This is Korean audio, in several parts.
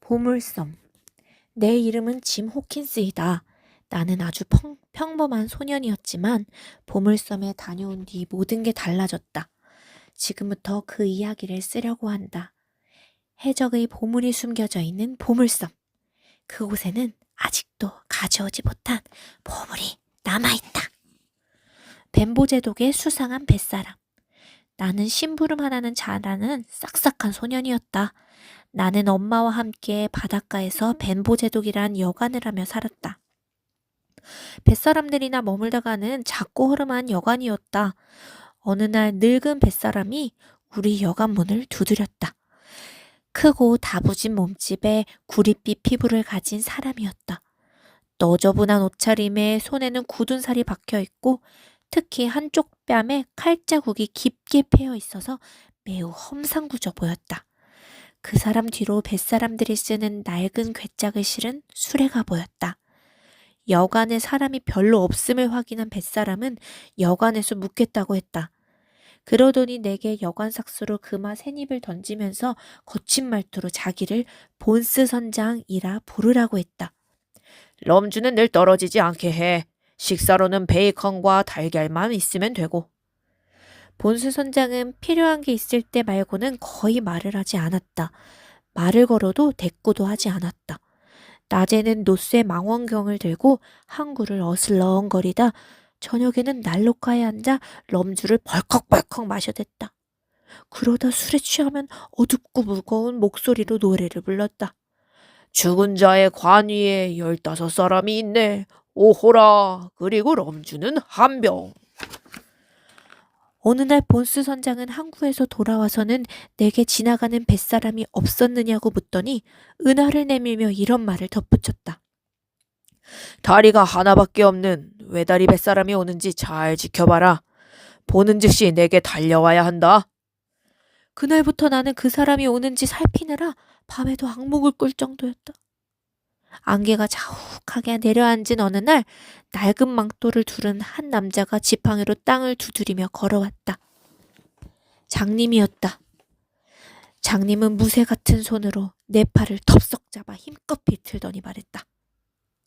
보물섬. 내 이름은 짐 호킨스이다. 나는 아주 평범한 소년이었지만 보물섬에 다녀온 뒤 모든 게 달라졌다. 지금부터 그 이야기를 쓰려고 한다. 해적의 보물이 숨겨져 있는 보물섬. 그곳에는 아직도 가져오지 못한 보물이 남아있다. 벤보제독의 수상한 뱃사람. 나는 심부름 하나는 잘하는 싹싹한 소년이었다. 나는 엄마와 함께 바닷가에서 벤보제독이란 여관을 하며 살았다. 뱃사람들이나 머물다 가는 작고 허름한 여관이었다. 어느 날 늙은 뱃사람이 우리 여관 문을 두드렸다. 크고 다부진 몸집에 구릿빛 피부를 가진 사람이었다. 너저분한 옷차림에 손에는 굳은 살이 박혀 있고 특히 한쪽 뺨에 칼자국이 깊게 패여 있어서 매우 험상궂어 보였다. 그 사람 뒤로 뱃사람들이 쓰는 낡은 괴짝을 실은 수레가 보였다. 여관에 사람이 별로 없음을 확인한 뱃사람은 여관에서 묵겠다고 했다. 그러더니 내게 여관 삭수로 금화 새잎을 던지면서 거친 말투로 자기를 본스 선장이라 부르라고 했다. 럼주는 늘 떨어지지 않게 해. 식사로는 베이컨과 달걀만 있으면 되고. 본스 선장은 필요한 게 있을 때 말고는 거의 말을 하지 않았다. 말을 걸어도 대꾸도 하지 않았다. 낮에는 노쇠 망원경을 들고 항구를 어슬렁거리다 저녁에는 난로가에 앉아 럼주를 벌컥벌컥 마셔댔다. 그러다 술에 취하면 어둡고 무거운 목소리로 노래를 불렀다. 죽은 자의 관 위에 15사람이 있네. 오호라. 그리고 럼주는 한 병. 어느 날 본스 선장은 항구에서 돌아와서는 내게 지나가는 뱃사람이 없었느냐고 묻더니 은하를 내밀며 이런 말을 덧붙였다. 다리가 하나밖에 없는 외다리 뱃사람이 오는지 잘 지켜봐라. 보는 즉시 내게 달려와야 한다. 그날부터 나는 그 사람이 오는지 살피느라 밤에도 악몽을 꿀 정도였다. 안개가 자욱하게 내려앉은 어느 날 낡은 망토를 두른 한 남자가 지팡이로 땅을 두드리며 걸어왔다. 장님이었다. 장님은 무쇠 같은 손으로 내 팔을 덥석 잡아 힘껏 비틀더니 말했다.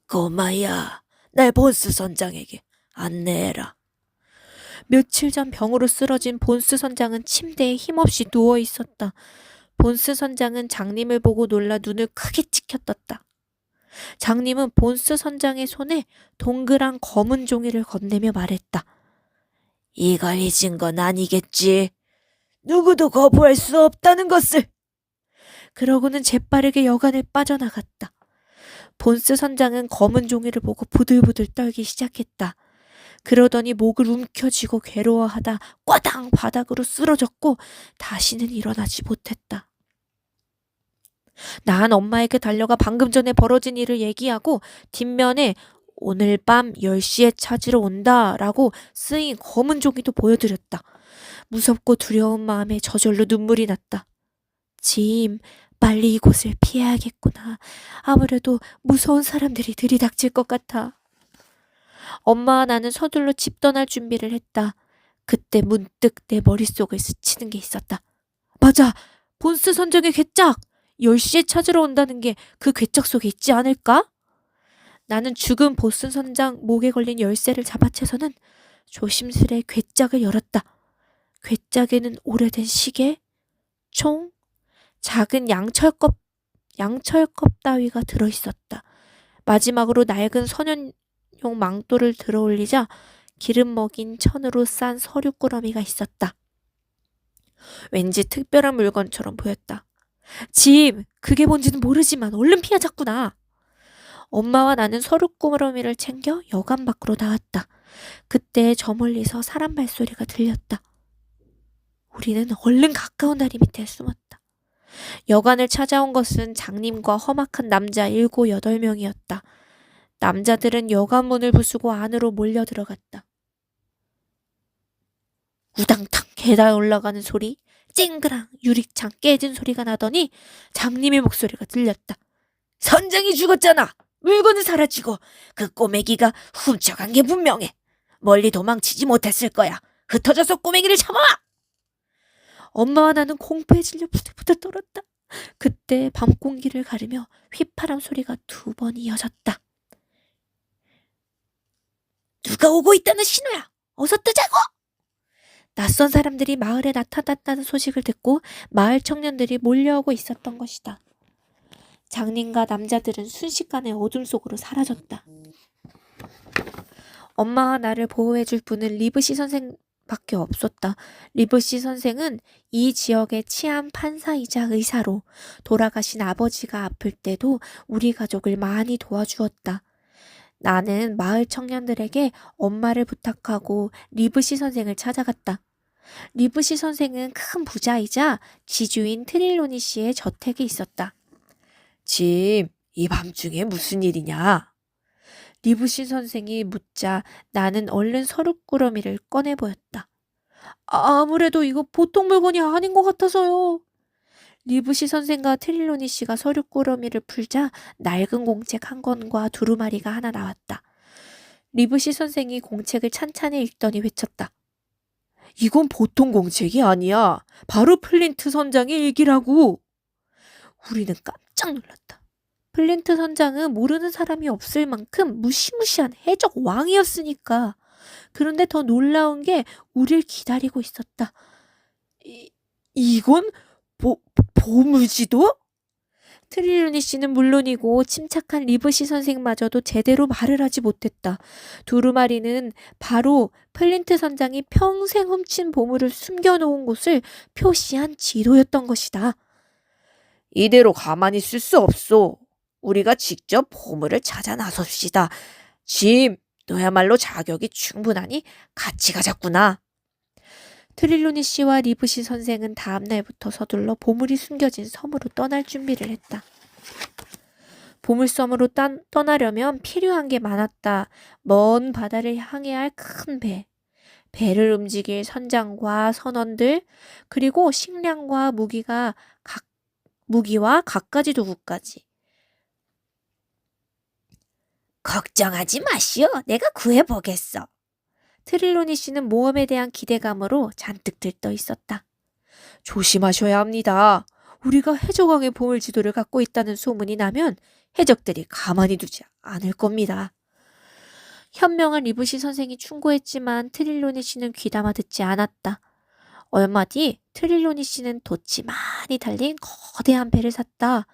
꼬마야, 날 본스 선장에게 안내해라. 며칠 전 병으로 쓰러진 본스 선장은 침대에 힘없이 누워 있었다. 본스 선장은 장님을 보고 놀라 눈을 크게 치켜떴다. 장님은 본스 선장의 손에 동그란 검은 종이를 건네며 말했다. 이걸 잊은 건 아니겠지. 누구도 거부할 수 없다는 것을. 그러고는 재빠르게 여관을 빠져나갔다. 본스 선장은 검은 종이를 보고 부들부들 떨기 시작했다. 그러더니 목을 움켜쥐고 괴로워하다 꽈당 바닥으로 쓰러졌고 다시는 일어나지 못했다. 난 엄마에게 달려가 방금 전에 벌어진 일을 얘기하고 뒷면에 오늘 밤 10시에 찾으러 온다라고 쓰인 검은 종이도 보여드렸다. 무섭고 두려운 마음에 저절로 눈물이 났다. 짐, 빨리 이곳을 피해야겠구나. 아무래도 무서운 사람들이 들이닥칠 것 같아. 엄마와 나는 서둘러 집 떠날 준비를 했다. 그때 문득 내 머릿속을 스치는 게 있었다. 맞아! 본스 선장의 괴짝! 10시에 찾으러 온다는 게 그 괴짝 속에 있지 않을까? 나는 죽은 본스 선장 목에 걸린 열쇠를 잡아채서는 조심스레 괴짝을 열었다. 괴짝에는 오래된 시계, 총, 작은 양철컵 따위가 들어있었다. 마지막으로 낡은 선현용 망토를 들어올리자 기름 먹인 천으로 싼 서류꾸러미가 있었다. 왠지 특별한 물건처럼 보였다. 짐, 그게 뭔지는 모르지만 얼른 피하자꾸나. 엄마와 나는 서류꾸러미를 챙겨 여관 밖으로 나왔다. 그때 저 멀리서 사람 발소리가 들렸다. 우리는 얼른 가까운 다리 밑에 숨었다. 여관을 찾아온 것은 장님과 험악한 남자 7, 8명이었다. 남자들은 여관 문을 부수고 안으로 몰려 들어갔다. 우당탕 계단 올라가는 소리, 쨍그랑 유리창 깨진 소리가 나더니 장님의 목소리가 들렸다. 선장이 죽었잖아. 물건은 사라지고 그 꼬매기가 훔쳐간 게 분명해. 멀리 도망치지 못했을 거야. 흩어져서 꼬매기를 잡아와. 엄마와 나는 공포에 질려 부들부들 떨었다. 그때 밤 공기를 가르며 휘파람 소리가 2번 이어졌다. 누가 오고 있다는 신호야! 어서 뜨자고! 낯선 사람들이 마을에 나타났다는 소식을 듣고 마을 청년들이 몰려오고 있었던 것이다. 장님과 남자들은 순식간에 어둠 속으로 사라졌다. 엄마와 나를 보호해줄 분은 리브시 선생밖에 없었다. 리브시 선생은 이 지역의 치안 판사이자 의사로 돌아가신 아버지가 아플 때도 우리 가족을 많이 도와주었다. 나는 마을 청년들에게 엄마를 부탁하고 리브시 선생을 찾아갔다. 리브시 선생은 큰 부자이자 지주인 트릴로니 씨의 저택에 있었다. 짐, 이 밤중에 무슨 일이냐? 리브시 선생이 묻자 나는 얼른 서류꾸러미를 꺼내 보였다. 아무래도 이거 보통 물건이 아닌 것 같아서요. 리브시 선생과 트릴로니 씨가 서류꾸러미를 풀자 낡은 공책 한 권과 두루마리가 하나 나왔다. 리브시 선생이 공책을 찬찬히 읽더니 외쳤다. 이건 보통 공책이 아니야. 바로 플린트 선장의 일기라고. 우리는 깜짝 놀랐다. 플린트 선장은 모르는 사람이 없을 만큼 무시무시한 해적 왕이었으니까. 그런데 더 놀라운 게 우릴 기다리고 있었다. 이건 보물지도? 트릴로니 씨는 물론이고 침착한 리브시 선생마저도 제대로 말을 하지 못했다. 두루마리는 바로 플린트 선장이 평생 훔친 보물을 숨겨놓은 곳을 표시한 지도였던 것이다. 이대로 가만히 있을 수 없소. 우리가 직접 보물을 찾아 나섭시다. 짐, 너야말로 자격이 충분하니 같이 가자꾸나. 트릴로니 씨와 리브시 선생은 다음 날부터 서둘러 보물이 숨겨진 섬으로 떠날 준비를 했다. 보물섬으로 떠나려면 필요한 게 많았다. 먼 바다를 향해야 할 큰 배, 배를 움직일 선장과 선원들, 그리고 식량과 무기와 갖가지 도구까지. 걱정하지 마시오. 내가 구해보겠어. 트릴로니 씨는 모험에 대한 기대감으로 잔뜩 들떠 있었다. 조심하셔야 합니다. 우리가 해적왕의 보물지도를 갖고 있다는 소문이 나면 해적들이 가만히 두지 않을 겁니다. 현명한 리브시 선생이 충고했지만 트릴로니 씨는 귀담아 듣지 않았다. 얼마 뒤 트릴로니 씨는 돛이 많이 달린 거대한 배를 샀다.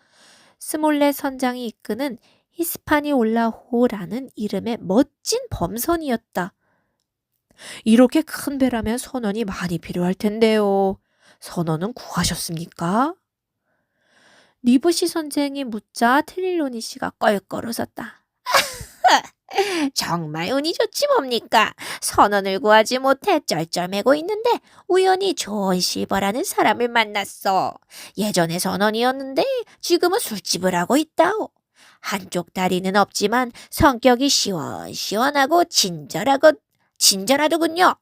스몰렛 선장이 이끄는 히스파니올라호라는 이름의 멋진 범선이었다. 이렇게 큰 배라면 선원이 많이 필요할 텐데요. 선원은 구하셨습니까? 리브시 선생이 묻자 트릴로니 씨가 껄껄 웃었다. 정말 운이 좋지 뭡니까? 선원을 구하지 못해 쩔쩔매고 있는데 우연히 존 실버라는 사람을 만났어. 예전에 선원이었는데 지금은 술집을 하고 있다오. 한쪽 다리는 없지만 성격이 시원시원하고 친절하더군요.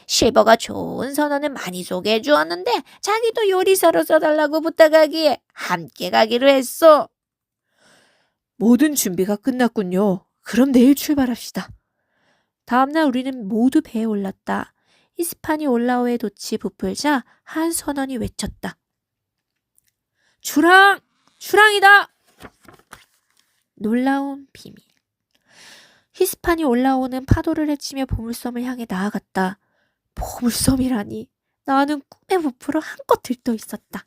실버가 좋은 선원을 많이 소개해 주었는데 자기도 요리사로 써달라고 부탁하기에 함께 가기로 했어. 모든 준비가 끝났군요. 그럼 내일 출발합시다. 다음날 우리는 모두 배에 올랐다. 히스파니올라호의 돛이 부풀자 한 선원이 외쳤다. 주랑! 주랑이다! 놀라운 비밀. 히스파니올라호는 파도를 헤치며 보물섬을 향해 나아갔다. 보물섬이라니. 나는 꿈에 부풀어 한껏 들떠 있었다.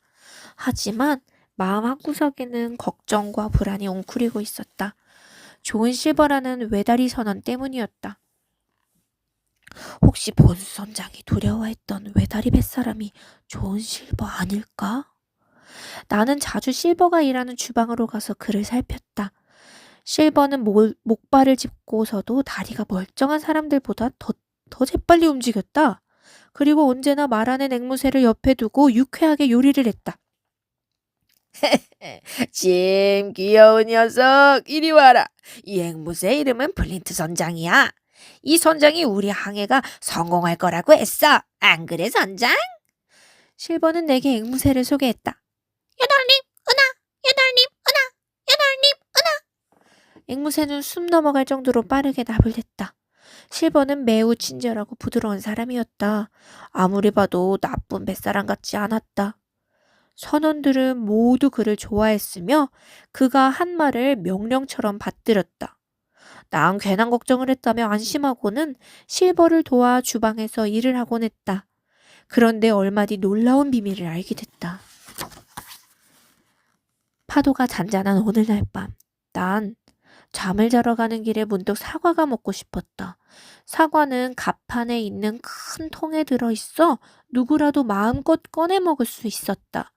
하지만 마음 한구석에는 걱정과 불안이 웅크리고 있었다. 존 실버라는 외다리 선원 때문이었다. 혹시 본 선장이 두려워했던 외다리 뱃사람이 존 실버 아닐까? 나는 자주 실버가 일하는 주방으로 가서 그를 살폈다. 실버는 목발을 짚고서도 다리가 멀쩡한 사람들보다 더 재빨리 움직였다. 그리고 언제나 말하는 앵무새를 옆에 두고 유쾌하게 요리를 했다. 짐, 귀여운 녀석, 이리 와라. 이 앵무새 이름은 플린트 선장이야. 이 선장이 우리 항해가 성공할 거라고 했어. 안 그래, 선장? 실버는 내게 앵무새를 소개했다. 여덟님, 은하! 여덟님, 은하! 여덟님, 은하! 앵무새는 숨 넘어갈 정도로 빠르게 납을 댔다. 실버는 매우 친절하고 부드러운 사람이었다. 아무리 봐도 나쁜 뱃사람 같지 않았다. 선원들은 모두 그를 좋아했으며 그가 한 말을 명령처럼 받들었다. 난 괜한 걱정을 했다며 안심하고는 실버를 도와 주방에서 일을 하곤 했다. 그런데 얼마 뒤 놀라운 비밀을 알게 됐다. 파도가 잔잔한 어느 날 밤, 난 잠을 자러 가는 길에 문득 사과가 먹고 싶었다. 사과는 갑판에 있는 큰 통에 들어있어 누구라도 마음껏 꺼내 먹을 수 있었다.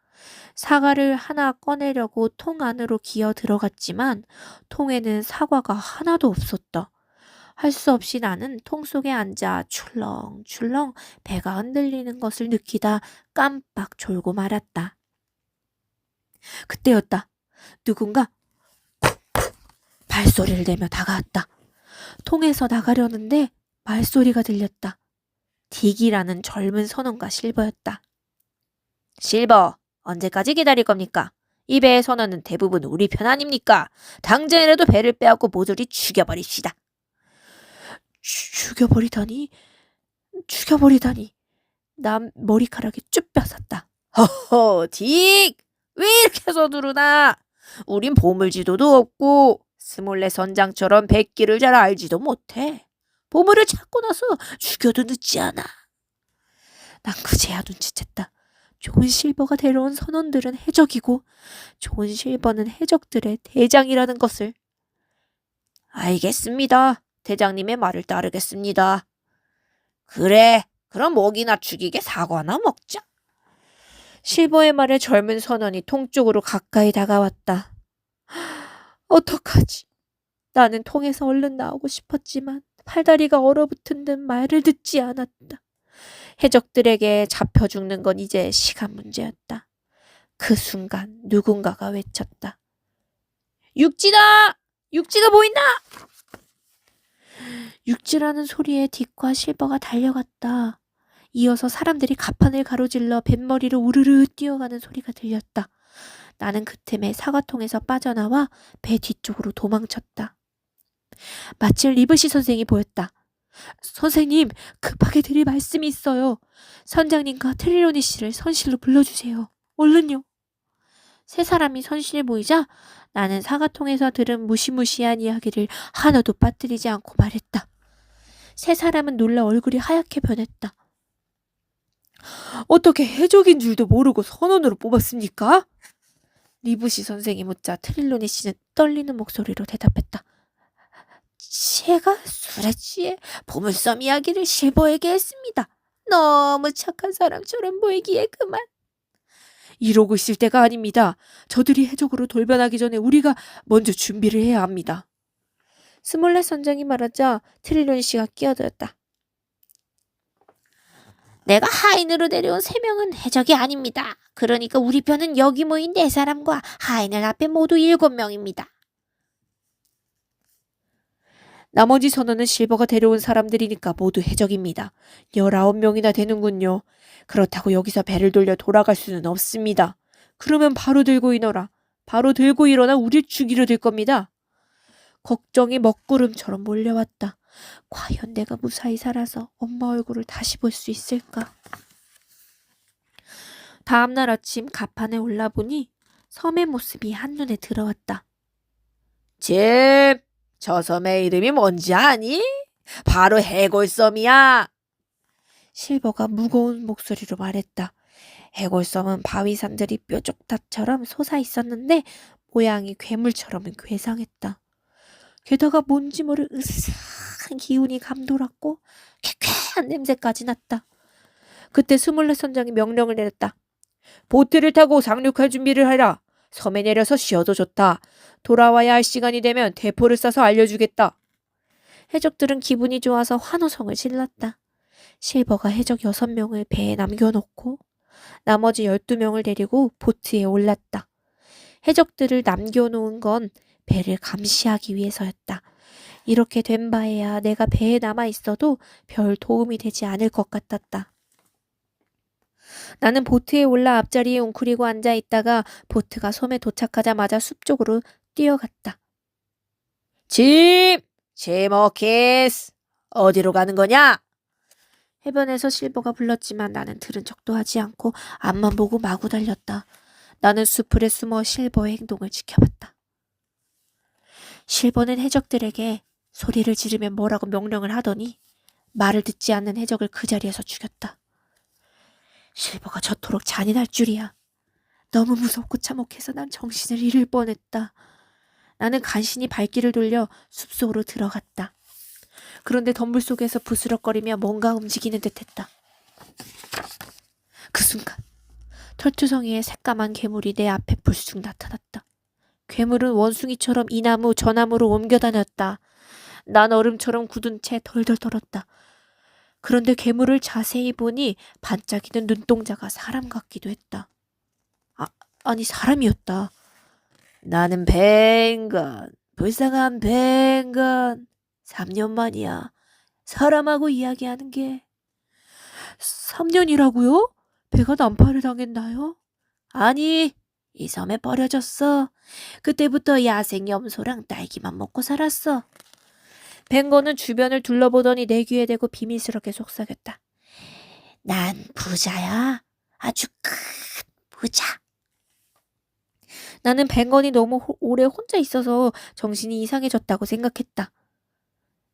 사과를 하나 꺼내려고 통 안으로 기어 들어갔지만 통에는 사과가 하나도 없었다. 할 수 없이 나는 통 속에 앉아 출렁출렁 배가 흔들리는 것을 느끼다 깜빡 졸고 말았다. 그때였다. 누군가 발소리를 내며 다가왔다. 통에서 나가려는데 말소리가 들렸다. 딕이라는 젊은 선원과 실버였다. 실버, 언제까지 기다릴 겁니까? 이 배의 선원은 대부분 우리 편 아닙니까? 당장이라도 배를 빼앗고 모조리 죽여버립시다. 죽여버리다니? 난 머리카락이 쭉 뼈샀다. 허허, 딕! 왜 이렇게 서두르나? 우린 보물지도도 없고 스몰레 선장처럼 백기를 잘 알지도 못해. 보물을 찾고 나서 죽여도 늦지 않아. 난 그제야 눈치챘다. 좋은 실버가 데려온 선원들은 해적이고 좋은 실버는 해적들의 대장이라는 것을. 알겠습니다. 대장님의 말을 따르겠습니다. 그래, 그럼 목이나 죽이게 사과나 먹자. 실버의 말에 젊은 선원이 통 쪽으로 가까이 다가왔다. 어떡하지? 나는 통에서 얼른 나오고 싶었지만 팔다리가 얼어붙은 듯 말을 듣지 않았다. 해적들에게 잡혀 죽는 건 이제 시간 문제였다. 그 순간 누군가가 외쳤다. 육지다! 육지가 보인다! 육지라는 소리에 딕과 실버가 달려갔다. 이어서 사람들이 갑판을 가로질러 뱃머리로 우르르 뛰어가는 소리가 들렸다. 나는 그 틈에 사과통에서 빠져나와 배 뒤쪽으로 도망쳤다. 마침 리브시 선생이 보였다. 선생님, 급하게 드릴 말씀이 있어요. 선장님과 트리로니 씨를 선실로 불러주세요. 얼른요. 세 사람이 선실에 모이자 나는 사과통에서 들은 무시무시한 이야기를 하나도 빠뜨리지 않고 말했다. 세 사람은 놀라 얼굴이 하얗게 변했다. 어떻게 해적인 줄도 모르고 선원으로 뽑았습니까? 리브시 선생이 묻자 트릴로니 씨는 떨리는 목소리로 대답했다. 제가 술에 취해 보물섬 이야기를 실버에게 했습니다. 너무 착한 사람처럼 보이기에 그만. 이러고 있을 때가 아닙니다. 저들이 해적으로 돌변하기 전에 우리가 먼저 준비를 해야 합니다. 스몰렛 선장이 말하자 트릴로니 씨가 끼어들었다. 내가 하인으로 데려온 3명은 해적이 아닙니다. 그러니까 우리 편은 여기 모인 4사람과 하인을 합해 모두 7명입니다. 나머지 선원은 실버가 데려온 사람들이니까 모두 해적입니다. 19명이나 되는군요. 그렇다고 여기서 배를 돌려 돌아갈 수는 없습니다. 그러면 바로 들고 일어나. 바로 들고 일어나 우릴 죽이려 들 겁니다. 걱정이 먹구름처럼 몰려왔다. 과연 내가 무사히 살아서 엄마 얼굴을 다시 볼 수 있을까? 다음날 아침 갑판에 올라보니 섬의 모습이 한눈에 들어왔다. 짐! 저 섬의 이름이 뭔지 아니? 바로 해골섬이야. 실버가 무거운 목소리로 말했다. 해골섬은 바위산들이 뾰족탑처럼 솟아 있었는데 모양이 괴물처럼 괴상했다. 게다가 뭔지 모를 으스스한 기운이 감돌았고 쾌쾌한 냄새까지 났다. 그때 스몰렛 선장이 명령을 내렸다. 보트를 타고 상륙할 준비를 하라. 섬에 내려서 쉬어도 좋다. 돌아와야 할 시간이 되면 대포를 쏴서 알려주겠다. 해적들은 기분이 좋아서 환호성을 질렀다. 실버가 해적 6명을 배에 남겨놓고 나머지 12명을 데리고 보트에 올랐다. 해적들을 남겨놓은 건 배를 감시하기 위해서였다. 이렇게 된 바에야 내가 배에 남아있어도 별 도움이 되지 않을 것 같았다. 나는 보트에 올라 앞자리에 웅크리고 앉아있다가 보트가 섬에 도착하자마자 숲 쪽으로 뛰어갔다. 짐! 제머키스! 어디로 가는 거냐? 해변에서 실버가 불렀지만 나는 들은 척도 하지 않고 앞만 보고 마구 달렸다. 나는 수풀에 숨어 실버의 행동을 지켜봤다. 실버는 해적들에게 소리를 지르면 뭐라고 명령을 하더니 말을 듣지 않는 해적을 그 자리에서 죽였다. 실버가 저토록 잔인할 줄이야. 너무 무섭고 참혹해서 난 정신을 잃을 뻔했다. 나는 간신히 발길을 돌려 숲속으로 들어갔다. 그런데 덤불 속에서 부스럭거리며 뭔가 움직이는 듯했다. 그 순간 털투성이의 새까만 괴물이 내 앞에 불쑥 나타났다. 괴물은 원숭이처럼 이 나무 저 나무로 옮겨다녔다. 난 얼음처럼 굳은 채 덜덜 떨었다. 그런데 괴물을 자세히 보니 반짝이는 눈동자가 사람 같기도 했다. 아니 사람이었다. 나는 뱅건, 불쌍한 뱅건. 3년 만이야. 사람하고 이야기하는 게. 3년이라고요? 배가 난파를 당했나요? 아니, 이 섬에 버려졌어. 그때부터 야생 염소랑 딸기만 먹고 살았어. 뱅거는 주변을 둘러보더니 내 귀에 대고 비밀스럽게 속삭였다. 난 부자야. 아주 큰 부자. 나는 뱅건이 너무 오래 혼자 있어서 정신이 이상해졌다고 생각했다.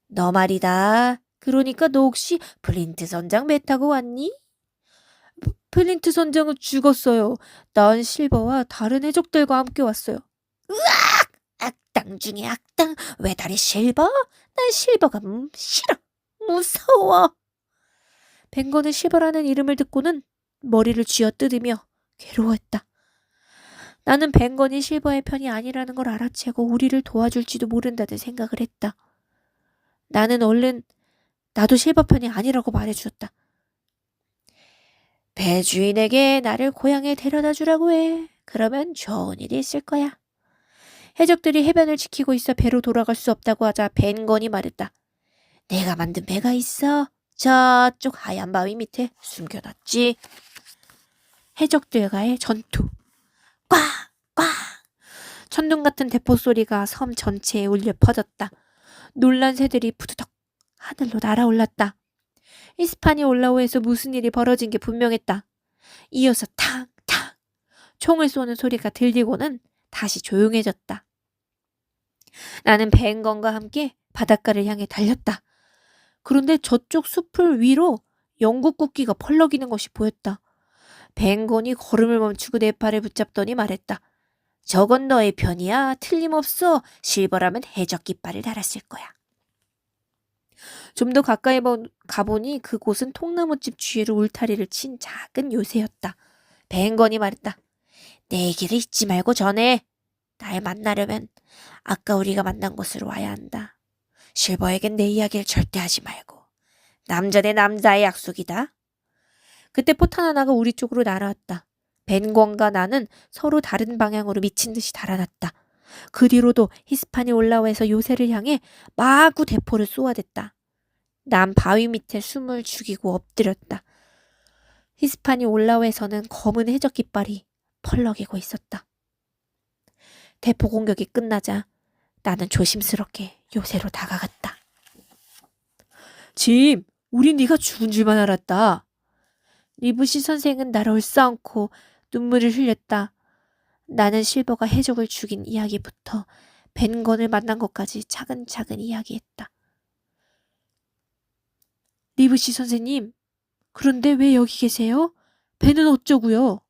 너 말이다. 그러니까 너 혹시 플린트 선장 배 타고 왔니? 플린트 선장은 죽었어요. 난 실버와 다른 해적들과 함께 왔어요. 으악! 악당 중에 악당. 왜 다리 실버? 난 실버가 싫어. 무서워. 뱅거는 실버라는 이름을 듣고는 머리를 쥐어뜯으며 괴로워했다. 나는 뱅건이 실버의 편이 아니라는 걸 알아채고 우리를 도와줄지도 모른다는 생각을 했다. 나는 얼른 나도 실버 편이 아니라고 말해주었다. 배 주인에게 나를 고향에 데려다 주라고 해. 그러면 좋은 일이 있을 거야. 해적들이 해변을 지키고 있어 배로 돌아갈 수 없다고 하자 뱅건이 말했다. 내가 만든 배가 있어. 저쪽 하얀 바위 밑에 숨겨놨지. 해적들과의 전투. 꽝! 꽝! 천둥 같은 대포 소리가 섬 전체에 울려 퍼졌다. 놀란 새들이 푸드덕 하늘로 날아올랐다. 히스파니올라오에서 무슨 일이 벌어진 게 분명했다. 이어서 탕! 탕! 총을 쏘는 소리가 들리고는 다시 조용해졌다. 나는 뱅건과 함께 바닷가를 향해 달렸다. 그런데 저쪽 숲을 위로 영국 국기가 펄럭이는 것이 보였다. 뱅건이 걸음을 멈추고 내 팔을 붙잡더니 말했다. 저건 너의 편이야. 틀림없어. 실버라면 해적 깃발을 달았을 거야. 좀 더 가까이 가보니 그곳은 통나무집 주위로 울타리를 친 작은 요새였다. 뱅건이 말했다. 내 얘기를 잊지 말고 전해. 날 만나려면 아까 우리가 만난 곳으로 와야 한다. 실버에겐 내 이야기를 절대 하지 말고. 남자 대 남자의 약속이다. 그때 포탄 하나가 우리 쪽으로 날아왔다. 뱅건과 나는 서로 다른 방향으로 미친 듯이 달아났다. 그 뒤로도 히스파니올라오에서 요새를 향해 마구 대포를 쏘아댔다. 난 바위 밑에 숨을 죽이고 엎드렸다. 히스파니올라오에서는 검은 해적 깃발이 펄럭이고 있었다. 대포 공격이 끝나자 나는 조심스럽게 요새로 다가갔다. 짐, 우린 네가 죽은 줄만 알았다. 리브시 선생은 나를 얼싸안고 눈물을 흘렸다. 나는 실버가 해적을 죽인 이야기부터 벤건을 만난 것까지 차근차근 이야기했다. 리브시 선생님, 그런데 왜 여기 계세요? 배는 어쩌고요?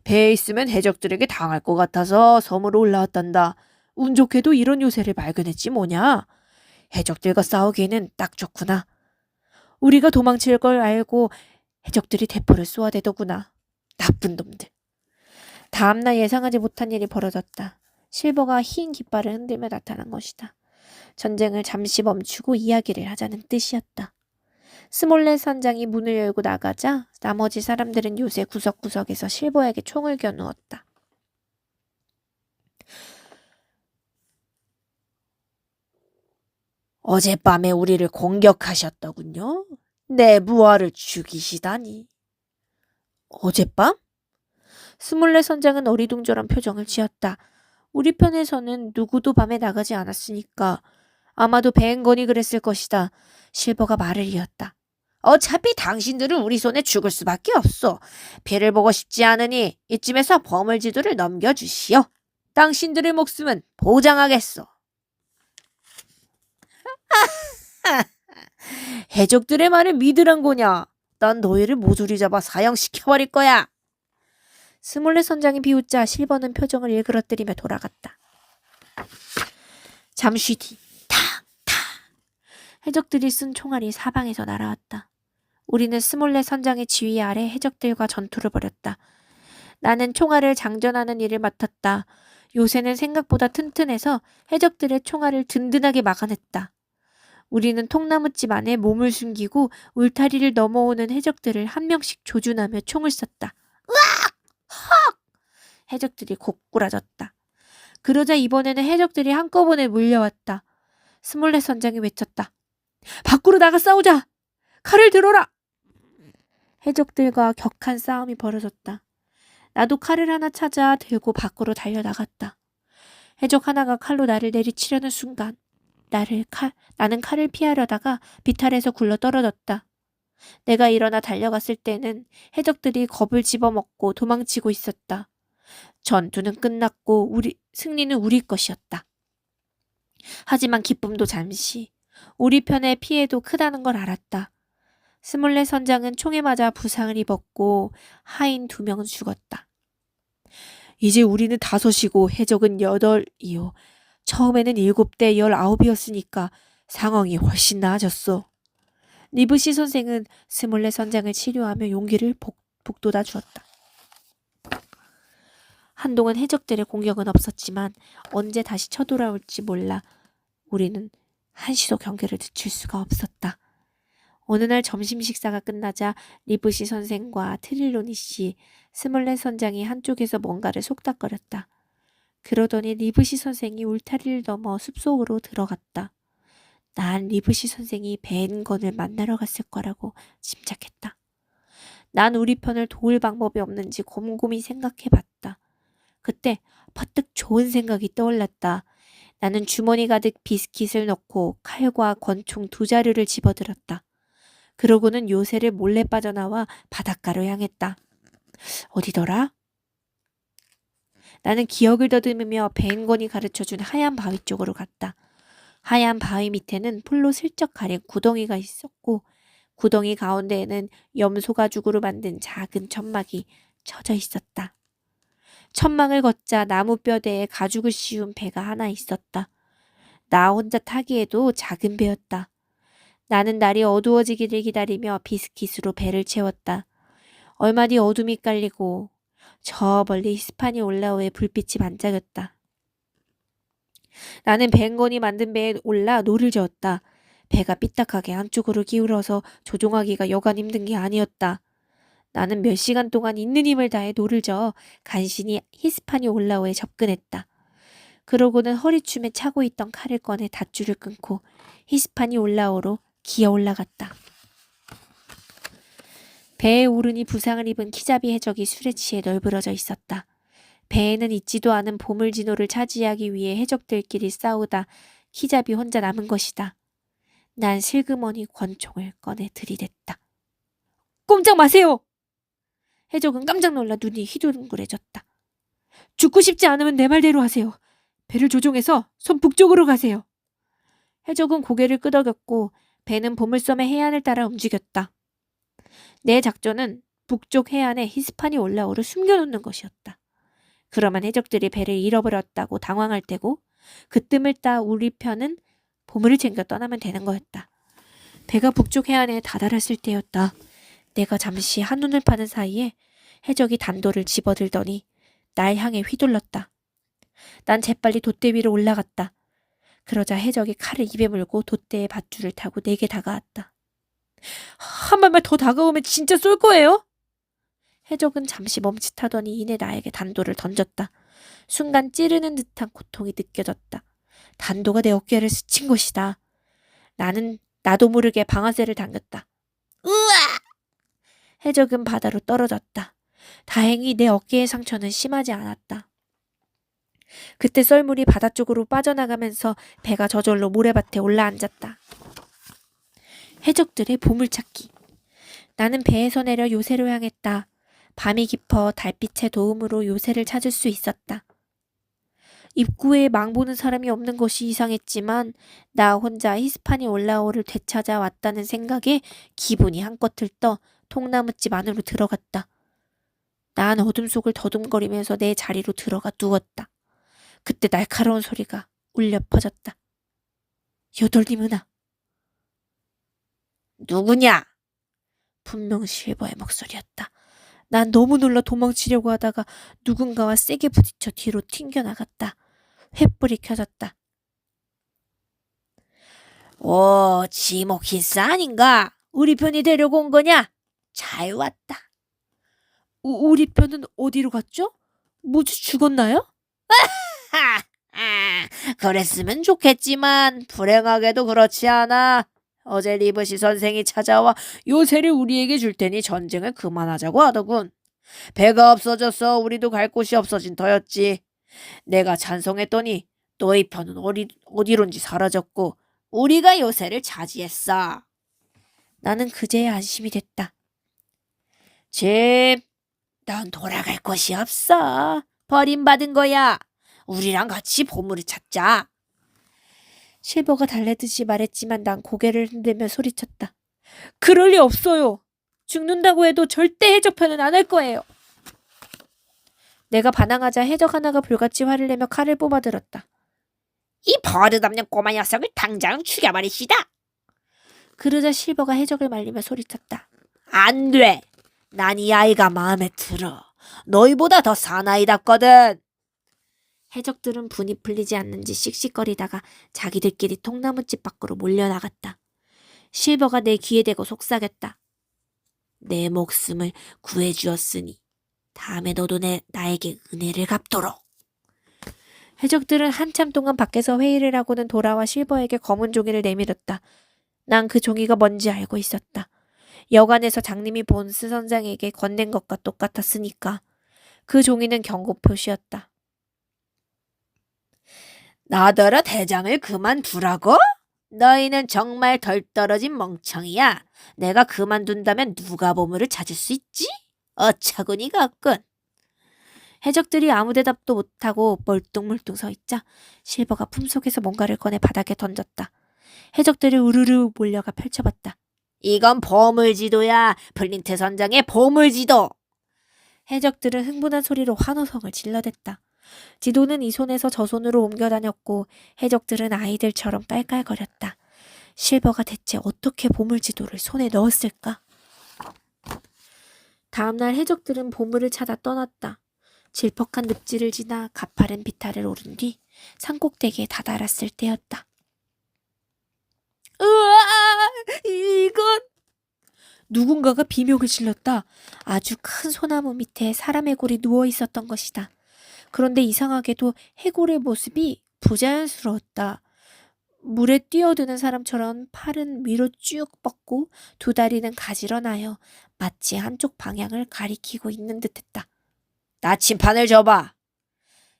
배에 있으면 해적들에게 당할 것 같아서 섬으로 올라왔단다. 운 좋게도 이런 요새를 발견했지 뭐냐. 해적들과 싸우기에는 딱 좋구나. 우리가 도망칠 걸 알고 해적들이 대포를 쏘아대더구나. 나쁜 놈들. 다음날 예상하지 못한 일이 벌어졌다. 실버가 흰 깃발을 흔들며 나타난 것이다. 전쟁을 잠시 멈추고 이야기를 하자는 뜻이었다. 스몰렛 선장이 문을 열고 나가자 나머지 사람들은 요새 구석구석에서 실버에게 총을 겨누었다. 어젯밤에 우리를 공격하셨더군요. 내 부하를 죽이시다니. 어젯밤? 스몰렛 선장은 어리둥절한 표정을 지었다. 우리 편에서는 누구도 밤에 나가지 않았으니까 아마도 뱅건이 그랬을 것이다. 실버가 말을 이었다. 어차피 당신들은 우리 손에 죽을 수밖에 없어. 배를 보고 싶지 않으니 이쯤에서 보물지도를 넘겨주시오. 당신들의 목숨은 보장하겠소. 해적들의 말을 믿으란 거냐? 난 너희를 모조리 잡아 사형시켜버릴 거야. 스몰렛 선장이 비웃자 실버는 표정을 일그러뜨리며 돌아갔다. 잠시 뒤 탁탁 해적들이 쓴 총알이 사방에서 날아왔다. 우리는 스몰렛 선장의 지휘 아래 해적들과 전투를 벌였다. 나는 총알을 장전하는 일을 맡았다. 요새는 생각보다 튼튼해서 해적들의 총알을 든든하게 막아냈다. 우리는 통나무집 안에 몸을 숨기고 울타리를 넘어오는 해적들을 한 명씩 조준하며 총을 쐈다. 으악! 헉! 해적들이 고꾸라졌다. 그러자 이번에는 해적들이 한꺼번에 몰려왔다. 스몰렛 선장이 외쳤다. 밖으로 나가 싸우자! 칼을 들어라! 해적들과 격한 싸움이 벌어졌다. 나도 칼을 하나 찾아 들고 밖으로 달려나갔다. 해적 하나가 칼로 나를 내리치려는 순간 나는 칼을 피하려다가 비탈에서 굴러 떨어졌다. 내가 일어나 달려갔을 때는 해적들이 겁을 집어먹고 도망치고 있었다. 전투는 끝났고 승리는 우리 것이었다. 하지만 기쁨도 잠시, 우리 편의 피해도 크다는 걸 알았다. 스몰렛 선장은 총에 맞아 부상을 입었고 하인 2명은 죽었다. 이제 우리는 5이고 해적은 8이요. 처음에는 7대 19이었으니까 상황이 훨씬 나아졌어. 리브시 선생은 스몰렛 선장을 치료하며 용기를 북돋아 주었다. 한동안 해적들의 공격은 없었지만 언제 다시 쳐돌아올지 몰라 우리는 한시도 경계를 늦출 수가 없었다. 어느 날 점심 식사가 끝나자 리브시 선생과 트릴로니 씨, 스몰렛 선장이 한쪽에서 뭔가를 속닥거렸다. 그러더니 리브시 선생이 울타리를 넘어 숲속으로 들어갔다. 난 리브시 선생이 벤건을 만나러 갔을 거라고 짐작했다. 난 우리 편을 도울 방법이 없는지 곰곰이 생각해봤다. 그때 퍼뜩 좋은 생각이 떠올랐다. 나는 주머니 가득 비스킷을 넣고 칼과 권총 2자루를 집어들었다. 그러고는 요새를 몰래 빠져나와 바닷가로 향했다. 어디더라? 나는 기억을 더듬으며 벤건이 가르쳐준 하얀 바위 쪽으로 갔다. 하얀 바위 밑에는 풀로 슬쩍 가린 구덩이가 있었고 구덩이 가운데에는 염소 가죽으로 만든 작은 천막이 쳐져 있었다. 천막을 걷자 나무 뼈대에 가죽을 씌운 배가 하나 있었다. 나 혼자 타기에도 작은 배였다. 나는 날이 어두워지기를 기다리며 비스킷으로 배를 채웠다. 얼마 뒤 어둠이 깔리고 저 멀리 히스파니올라오의 불빛이 반짝였다. 나는 벤건이 만든 배에 올라 노를 저었다. 배가 삐딱하게 한쪽으로 기울어서 조종하기가 여간 힘든 게 아니었다. 나는 몇 시간 동안 있는 힘을 다해 노를 저어 간신히 히스파니올라오에 접근했다. 그러고는 허리춤에 차고 있던 칼을 꺼내 닷줄을 끊고 히스파니올라오로 기어 올라갔다. 배에 오르니 부상을 입은 키자비 해적이 술에 취해 널브러져 있었다. 배에는 있지도 않은 보물진호를 차지하기 위해 해적들끼리 싸우다 키자비 혼자 남은 것이다. 난 슬그머니 권총을 꺼내 들이댔다. 꼼짝 마세요! 해적은 깜짝 놀라 눈이 휘둥그레졌다. 죽고 싶지 않으면 내 말대로 하세요. 배를 조종해서 손 북쪽으로 가세요. 해적은 고개를 끄덕였고 배는 보물섬의 해안을 따라 움직였다. 내 작전은 북쪽 해안에 히스파니올라오를 숨겨놓는 것이었다. 그러면 해적들이 배를 잃어버렸다고 당황할 테고 그 뜸을 따 우리 편은 보물을 챙겨 떠나면 되는 거였다. 배가 북쪽 해안에 다다랐을 때였다. 내가 잠시 한눈을 파는 사이에 해적이 단도를 집어들더니 날 향해 휘둘렀다. 난 재빨리 돛대 위로 올라갔다. 그러자 해적이 칼을 입에 물고 돛대의 밧줄을 타고 내게 다가왔다. 한 발만 더 다가오면 진짜 쏠 거예요? 해적은 잠시 멈칫하더니 이내 나에게 단도를 던졌다. 순간 찌르는 듯한 고통이 느껴졌다. 단도가 내 어깨를 스친 것이다. 나도 모르게 방아쇠를 당겼다. 으아! 해적은 바다로 떨어졌다. 다행히 내 어깨의 상처는 심하지 않았다. 그때 썰물이 바다 쪽으로 빠져나가면서 배가 저절로 모래밭에 올라앉았다. 해적들의 보물찾기. 나는 배에서 내려 요새로 향했다. 밤이 깊어 달빛의 도움으로 요새를 찾을 수 있었다. 입구에 망보는 사람이 없는 것이 이상했지만 나 혼자 히스파니올라오를 되찾아 왔다는 생각에 기분이 한껏 들떠 통나무집 안으로 들어갔다. 난 어둠 속을 더듬거리면서 내 자리로 들어가 누웠다. 그때 날카로운 소리가 울려 퍼졌다. 여돌님 은하. 누구냐? 분명 실버의 목소리였다. 난 너무 놀라 도망치려고 하다가 누군가와 세게 부딪혀 뒤로 튕겨나갔다. 횃불이 켜졌다. 오, 지목 히스 아닌가? 우리 편이 데려고 온 거냐? 잘 왔다. 우리 편은 어디로 갔죠? 모두 죽었나요? 그랬으면 좋겠지만 불행하게도 그렇지 않아. 어제 리브시 선생이 찾아와 요새를 우리에게 줄 테니 전쟁을 그만하자고 하더군. 배가 없어져서 우리도 갈 곳이 없어진 터였지. 내가 찬성했더니 너희 편은 어디론지 사라졌고 우리가 요새를 차지했어. 나는 그제야 안심이 됐다. 집, 넌 돌아갈 곳이 없어. 버림받은 거야. 우리랑 같이 보물을 찾자. 실버가 달래듯이 말했지만 난 고개를 흔들며 소리쳤다. 그럴 리 없어요. 죽는다고 해도 절대 해적편은 안 할 거예요. 내가 반항하자 해적 하나가 불같이 화를 내며 칼을 뽑아들었다. 이 버릇없는 꼬마 녀석을 당장 죽여버리시다. 그러자 실버가 해적을 말리며 소리쳤다. 안 돼. 난 이 아이가 마음에 들어. 너희보다 더 사나이답거든. 해적들은 분이 풀리지 않는지 씩씩거리다가 자기들끼리 통나무집 밖으로 몰려나갔다. 실버가 내 귀에 대고 속삭였다. 내 목숨을 구해주었으니 다음에 너도 나에게 은혜를 갚도록. 해적들은 한참 동안 밖에서 회의를 하고는 돌아와 실버에게 검은 종이를 내밀었다. 난 그 종이가 뭔지 알고 있었다. 여관에서 장님이 본스 선장에게 건넨 것과 똑같았으니까. 그 종이는 경고 표시였다. 나더러 대장을 그만두라고? 너희는 정말 덜 떨어진 멍청이야. 내가 그만둔다면 누가 보물을 찾을 수 있지? 어처구니 같군. 해적들이 아무 대답도 못하고 멀뚱멀뚱 서 있자 실버가 품속에서 뭔가를 꺼내 바닥에 던졌다. 해적들이 우르르 몰려가 펼쳐봤다. 이건 보물지도야. 플린트 선장의 보물지도. 해적들은 흥분한 소리로 환호성을 질러댔다. 지도는 이 손에서 저 손으로 옮겨 다녔고 해적들은 아이들처럼 깔깔거렸다. 실버가 대체 어떻게 보물지도를 손에 넣었을까? 다음날 해적들은 보물을 찾아 떠났다. 질퍽한 늪지를 지나 가파른 비탈을 오른 뒤 산꼭대기에 다다랐을 때였다. 으아! 이건... 누군가가 비명을 질렀다. 아주 큰 소나무 밑에 사람의 골이 누워 있었던 것이다. 그런데 이상하게도 해골의 모습이 부자연스러웠다. 물에 뛰어드는 사람처럼 팔은 위로 쭉 뻗고 두 다리는 가지런하여 마치 한쪽 방향을 가리키고 있는 듯했다. 나침판을 줘봐.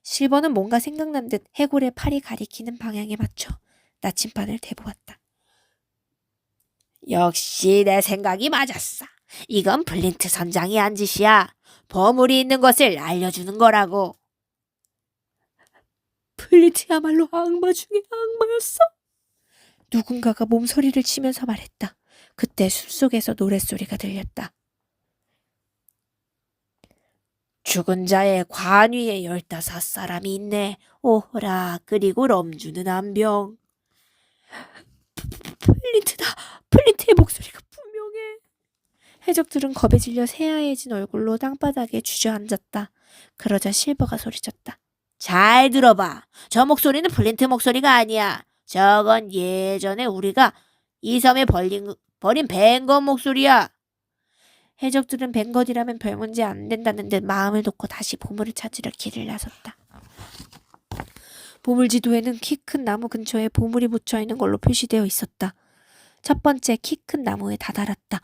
실버는 뭔가 생각난 듯 해골의 팔이 가리키는 방향에 맞춰 나침판을 대보았다. 역시 내 생각이 맞았어. 이건 플린트 선장이 한 짓이야. 보물이 있는 것을 알려주는 거라고. 플린트야말로 악마 중에 악마였어? 누군가가 몸소리를 치면서 말했다. 그때 숲속에서 노랫소리가 들렸다. 죽은 자의 관위에 15사람이 있네. 오호라. 그리고 럼주는 한 병. 플린트다. 플린트의 목소리가 분명해. 해적들은 겁에 질려 새하얘진 얼굴로 땅바닥에 주저앉았다. 그러자 실버가 소리쳤다. 잘 들어봐. 저 목소리는 플린트 목소리가 아니야. 저건 예전에 우리가 이 섬에 버린 뱅거 목소리야. 해적들은 뱅거디라면 별 문제 안 된다는 듯 마음을 놓고 다시 보물을 찾으려 길을 나섰다. 보물지도에는 키 큰 나무 근처에 보물이 묻혀있는 걸로 표시되어 있었다. 첫 번째 키 큰 나무에 다다랐다.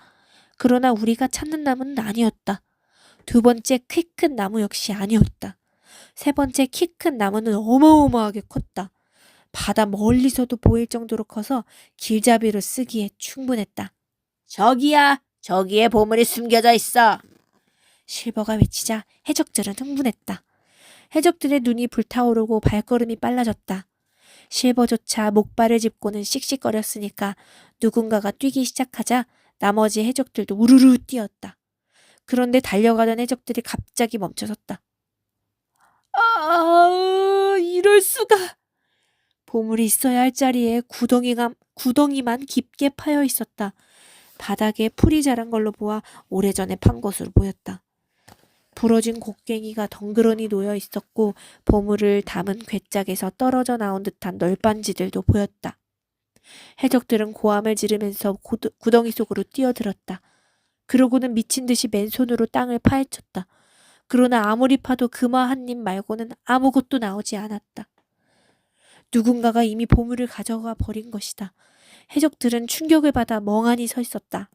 그러나 우리가 찾는 나무는 아니었다. 두 번째 키 큰 나무 역시 아니었다. 세 번째 키 큰 나무는 어마어마하게 컸다. 바다 멀리서도 보일 정도로 커서 길잡이로 쓰기에 충분했다. 저기야, 저기에 보물이 숨겨져 있어. 실버가 외치자 해적들은 흥분했다. 해적들의 눈이 불타오르고 발걸음이 빨라졌다. 실버조차 목발을 짚고는 씩씩거렸으니까 누군가가 뛰기 시작하자 나머지 해적들도 우르르 뛰었다. 그런데 달려가던 해적들이 갑자기 멈춰섰다. 이럴 수가. 보물이 있어야 할 자리에 구덩이만 깊게 파여 있었다. 바닥에 풀이 자란 걸로 보아 오래전에 판 것으로 보였다. 부러진 곡괭이가 덩그러니 놓여 있었고 보물을 담은 괴짝에서 떨어져 나온 듯한 널빤지들도 보였다. 해적들은 고함을 지르면서 구덩이 속으로 뛰어들었다. 그러고는 미친 듯이 맨손으로 땅을 파헤쳤다. 그러나 아무리 파도 금화 한 입 말고는 아무것도 나오지 않았다. 누군가가 이미 보물을 가져가 버린 것이다. 해적들은 충격을 받아 멍하니 서 있었다.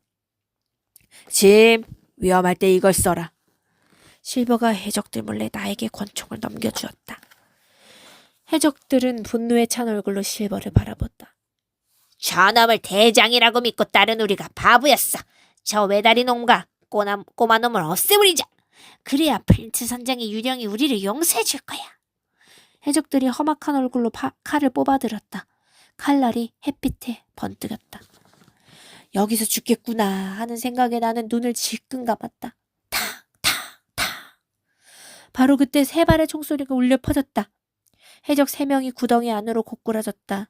짐, 위험할 때 이걸 써라. 실버가 해적들 몰래 나에게 권총을 넘겨주었다. 해적들은 분노에 찬 얼굴로 실버를 바라봤다. 저놈을 대장이라고 믿고 따른 우리가 바보였어. 저 외다리 놈과 꼬마 놈을 없애버리자. 그래야 플린트 선장의 유령이 우리를 용서해 줄 거야. 해적들이 험악한 얼굴로 칼을 뽑아들었다. 칼날이 햇빛에 번뜩였다. 여기서 죽겠구나 하는 생각에 나는 눈을 질끈 감았다. 바로 그때 세 발의 총소리가 울려 퍼졌다. 해적 3명이 구덩이 안으로 고꾸라졌다.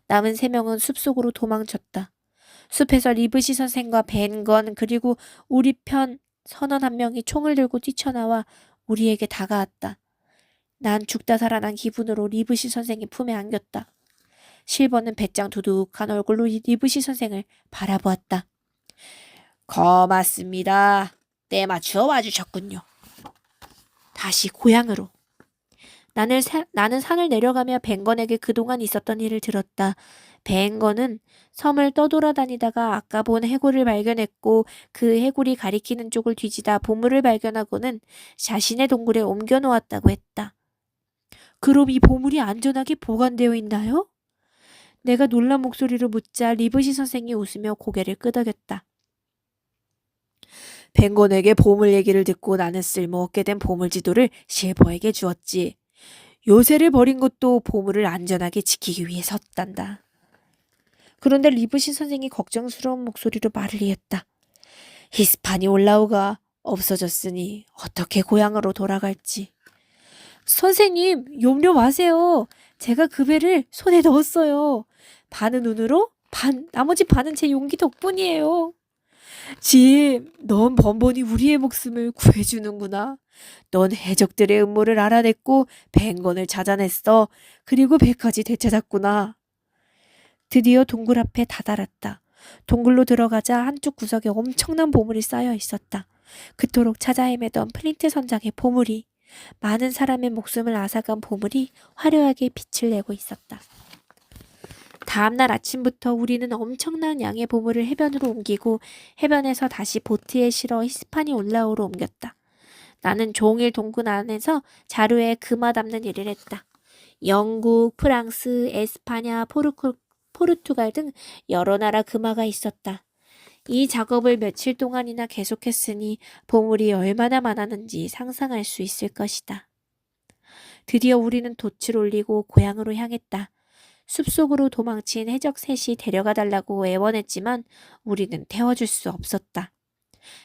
남은 3명은 숲속으로 도망쳤다. 숲에서 리브시 선생과 벤건 그리고 우리 편 선원 1명이 총을 들고 뛰쳐나와 우리에게 다가왔다. 난 죽다 살아난 기분으로 리브시 선생의 품에 안겼다. 실버는 배짱 두둑한 얼굴로 리브시 선생을 바라보았다. 고맙습니다. 때 맞추어 와주셨군요. 다시 고향으로. 나는 산을 내려가며 뱅건에게 그동안 있었던 일을 들었다. 뱅건은 섬을 떠돌아다니다가 아까 본 해골을 발견했고 그 해골이 가리키는 쪽을 뒤지다 보물을 발견하고는 자신의 동굴에 옮겨놓았다고 했다. 그럼 이 보물이 안전하게 보관되어 있나요? 내가 놀란 목소리로 묻자 리브시 선생이 웃으며 고개를 끄덕였다. 뱅건에게 보물 얘기를 듣고 나는 쓸모없게 된 보물 지도를 실버에게 주었지. 요새를 버린 것도 보물을 안전하게 지키기 위해서단다. 그런데 리브시 선생이 걱정스러운 목소리로 말을 이었다. 히스파니올라우가 없어졌으니 어떻게 고향으로 돌아갈지. 선생님, 염려 마세요. 제가 그 배를 손에 넣었어요. 반은 운으로, 나머지 반은 제 용기 덕분이에요. 짐, 넌 번번이 우리의 목숨을 구해주는구나. 넌 해적들의 음모를 알아냈고 뱅건을 찾아냈어. 그리고 배까지 되찾았구나. 드디어 동굴 앞에 다다랐다. 동굴로 들어가자 한쪽 구석에 엄청난 보물이 쌓여 있었다. 그토록 찾아 헤매던 플린트 선장의 보물이, 많은 사람의 목숨을 앗아간 보물이 화려하게 빛을 내고 있었다. 다음날 아침부터 우리는 엄청난 양의 보물을 해변으로 옮기고 해변에서 다시 보트에 실어 히스파니올라오로 옮겼다. 나는 종일 동굴 안에서 자루에 금화 담는 일을 했다. 영국, 프랑스, 에스파냐, 포르투갈 등 여러 나라 금화가 있었다. 이 작업을 며칠 동안이나 계속했으니 보물이 얼마나 많았는지 상상할 수 있을 것이다. 드디어 우리는 돛을 올리고 고향으로 향했다. 숲속으로 도망친 해적 셋이 데려가 달라고 애원했지만 우리는 태워줄 수 없었다.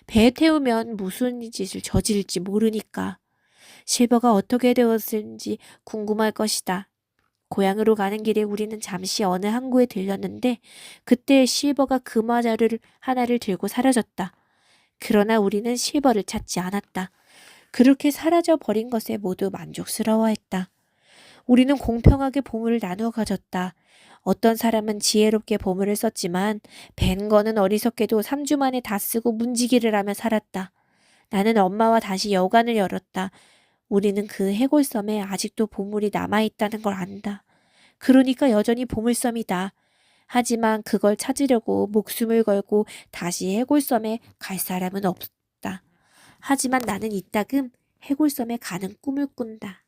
배에 태우면 무슨 짓을 저지를지 모르니까. 실버가 어떻게 되었는지 궁금할 것이다. 고향으로 가는 길에 우리는 잠시 어느 항구에 들렸는데 그때 실버가 금화자루를 하나를 들고 사라졌다. 그러나 우리는 실버를 찾지 않았다. 그렇게 사라져 버린 것에 모두 만족스러워했다. 우리는 공평하게 보물을 나누어 가졌다. 어떤 사람은 지혜롭게 보물을 썼지만 벤건은 어리석게도 3주 만에 다 쓰고 문지기를 하며 살았다. 나는 엄마와 다시 여관을 열었다. 우리는 그 해골섬에 아직도 보물이 남아있다는 걸 안다. 그러니까 여전히 보물섬이다. 하지만 그걸 찾으려고 목숨을 걸고 다시 해골섬에 갈 사람은 없다. 하지만 나는 이따금 해골섬에 가는 꿈을 꾼다.